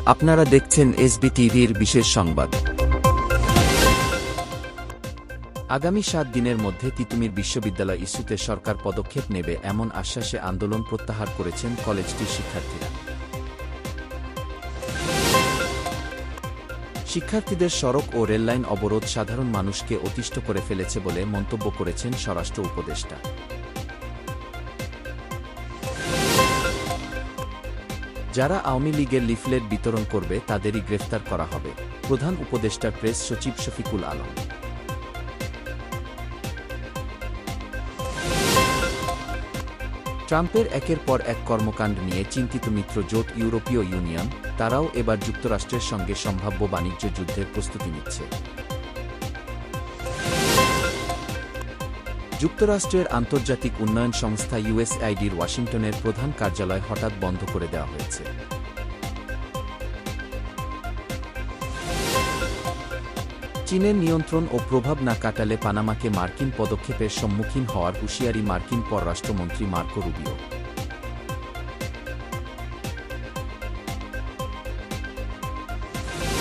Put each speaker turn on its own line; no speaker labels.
আপনারা দেখছেন এসবি টিভির বিশেষ সংবাদ। আগামী ৭ দিনের মধ্যে তিতুমির বিশ্ববিদ্যালয় ইস্যুতে সরকার পদক্ষেপ নেবে এমন আশ্বাসে আন্দোলন প্রত্যাহার করেছেন কলেজটির শিক্ষার্থীরা। শিক্ষার্থীদের সড়ক ও রেললাইন অবরোধ সাধারণ মানুষকে অতিষ্ঠ করে ফেলেছে বলে মন্তব্য করেছেন স্বরাষ্ট্র উপদেষ্টা। যারা আওয়ামী লীগের লিফলেট বিতরণ করবে তাদেরই গ্রেফতার করা হবে, প্রধান উপদেষ্টার প্রেস সচিব শফিকুল আলম। ট্রাম্পের একের পর এক কর্মকাণ্ড নিয়ে চিন্তিত মিত্র জোট ইউরোপীয় ইউনিয়ন, তারাও এবার যুক্তরাষ্ট্রের সঙ্গে সম্ভাব্য বাণিজ্য যুদ্ধের প্রস্তুতি নিচ্ছে। যুক্তরাষ্ট্রের আন্তর্জাতিক উন্নয়ন সংস্থা ইউএসআইডির ওয়াশিংটনের প্রধান কার্যালয় হঠাৎ বন্ধ করে দেওয়া হয়েছে। চীনের নিয়ন্ত্রণ ও প্রভাব না কাটালে পানামাকে মার্কিন পদক্ষেপের সম্মুখীন হওয়ার হুঁশিয়ারি মার্কিন পররাষ্ট্রমন্ত্রী মার্কো রুবিও।